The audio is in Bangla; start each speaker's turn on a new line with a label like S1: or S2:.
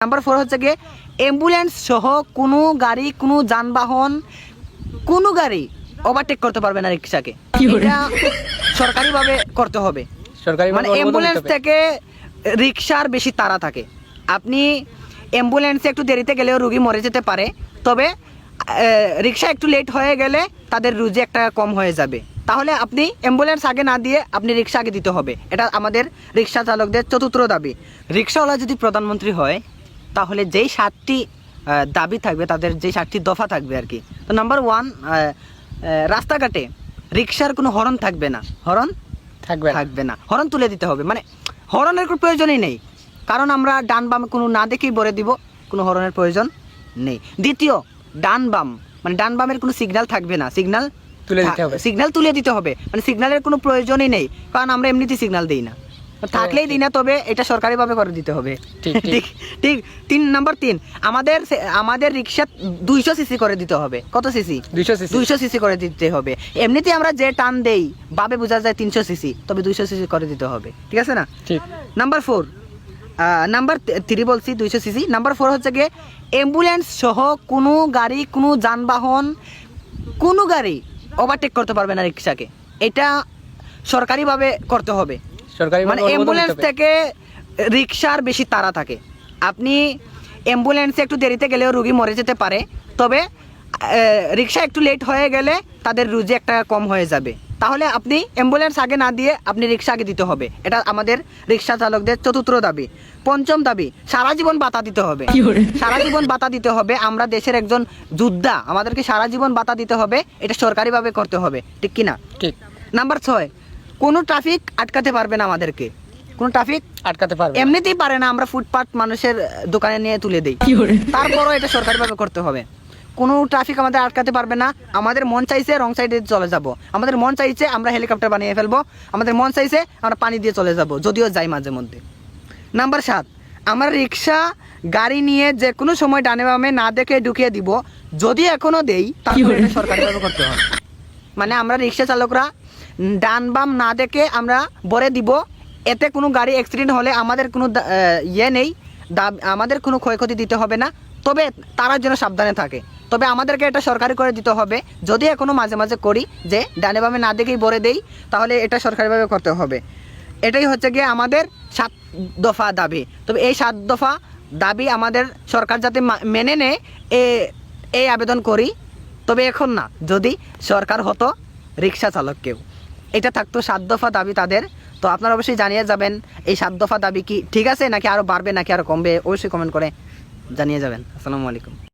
S1: নাম্বার 4 হচ্ছে গিয়ে অ্যাম্বুলেন্স সহ কোনো গাড়ি, কোনো যানবাহন, কোনো গাড়ি ওভারটেক করতে পারবে না রিক্সাকে। এটা সরকারিভাবে করতে হবে। মানে অ্যাম্বুলেন্স থেকে রিক্সার বেশি তাড়া থাকে। আপনি অ্যাম্বুলেন্সে একটু দেরিতে গেলেও রুগী মরে যেতে পারে, তবে রিক্সা একটু লেট হয়ে গেলে তাদের রুজি একটা কম হয়ে যাবে। তাহলে আপনি অ্যাম্বুলেন্স আগে না দিয়ে আপনি রিক্সা আগে দিতে হবে। এটা আমাদের রিক্সা চালকদের চতুর্থ দাবি। রিক্সাওয়ালা যদি প্রধানমন্ত্রী হয় তাহলে যেই 7টি দাবি থাকবে, তাদের যেই 7টি দফা থাকবে আর কি। তো নাম্বার 1, রাস্তাঘাটে রিক্সার কোনো হর্ন থাকবে না। হর্ন থাকবে না, হর্ন তুলে দিতে হবে। মানে হর্নের কোনো প্রয়োজনই নেই, কারণ আমরা ডান বাম কোনো না দেখেই বলে দিব, কোনো হর্নের প্রয়োজন নেই। দ্বিতীয়, ডান বাম মানে ডান বামের কোনো সিগন্যাল থাকবে না, সিগন্যাল তুলে দিতে হবে। মানে সিগন্যালের কোনো প্রয়োজনই নেই, কারণ আমরা এমনিতেই সিগন্যাল দিই না, থাকলেই দিই না, তবে এটা সরকারিভাবে করে দিতে হবে। ঠিক। 3 আমাদের রিক্সা 200 সিসি করে দিতে হবে। কত সিসি? 200 সিসি করে দিতে হবে। এমনিতেই আমরা যে টান দেই ভাবে বোঝা যায় 300 সিসি, তবে 200 সিসি করে দিতে হবে। ঠিক আছে না? ঠিক। নাম্বার 3 বলছি 200 সিসি। নাম্বার 4 হচ্ছে গিয়ে অ্যাম্বুলেন্স সহ কোনো গাড়ি, কোনো যানবাহন, কোনো গাড়ি ওভারটেক করতে পারবে না রিক্সাকে। এটা সরকারিভাবে করতে হবে। মানে অ্যাম্বুলেন্স থেকে রিক্সার বেশি তাড়া থাকে। আপনি অ্যাম্বুলেন্সে একটু দেরিতে গেলেও রুগী মরে যেতে পারে, তবে রিক্সা একটু লেট হয়ে গেলে তাদের রুজি একটা কম হয়ে যাবে। তাহলে আপনি অ্যাম্বুলেন্স আগে না দিয়ে আপনি রিক্সা আগে দিতে হবে। এটা আমাদের রিক্সা চালকদের চতুর্থ দাবি। 5ম দাবি, সারা জীবন ভাতা দিতে হবে। সারা জীবন ভাতা দিতে হবে। আমরা দেশের একজন যোদ্ধা, আমাদেরকে সারা জীবন ভাতা দিতে হবে। এটা সরকারিভাবে করতে হবে, ঠিক কিনা? ঠিক। নাম্বার 6, কোনো ট্রাফিক আটকাতে পারবে না আমাদেরকে। কোনো ট্রাফিক আটকাতে পারবে এমনিতেই পারে না, আমরা ফুটপাত মানুষের দোকানে নিয়ে তুলে দেই, তারপরও এটা সরকারিভাবে করতে হবে। কোনো ট্রাফিক আমাদের আটকাতে পারবে না। আমাদের মন চাইছে রং সাইডে চলে যাব, আমাদের মন চাইছে আমরা হেলিকপ্টার বানিয়ে ফেলবো, আমাদের মন চাইছে আমরা পানি দিয়ে চলে যাব, যদিও যাই মাঝে মধ্যে। নাম্বার 7, আমরা রিক্সা গাড়ি নিয়ে যে কোনো সময় ডানে বামে না দেখে ঢুকিয়ে দিব, যদি এখনো দেই তাহলে এটা সরকারিভাবে করতে হবে। মানে আমরা রিক্সা চালকরা ডান বাম না দেখে আমরা বলে দিব, এতে কোনো গাড়ি অ্যাক্সিডেন্ট হলে আমাদের কোনো নেই, আমাদের কোনো ক্ষয়ক্ষতি দিতে হবে না, তবে তারা যেন সাবধানে থাকে। তবে আমাদেরকে এটা সরকারি করে দিতে হবে। যদি এখনো মাঝে মাঝে করি যে ডানে বামে না দেখেই বলে দেই, তাহলে এটা সরকারিভাবে করতে হবে। এটাই হচ্ছে গিয়ে আমাদের 7 দফা দাবি। তবে এই 7 দফা দাবি আমাদের সরকার যাতে মেনে নেয়, এই আবেদন করি। তবে এখন না, যদি সরকার হতো রিক্সা চালককেও এটা থাকতো 7 দফা দাবি তাদের। তো আপনারা অবশ্যই জানিয়ে যাবেন এই 7 দফা দাবি কি ঠিক আছে, নাকি আরও বাড়বে, নাকি আরও কমবে, অবশ্যই কমেন্ট করে জানিয়ে যাবেন। আসসালামু আলাইকুম।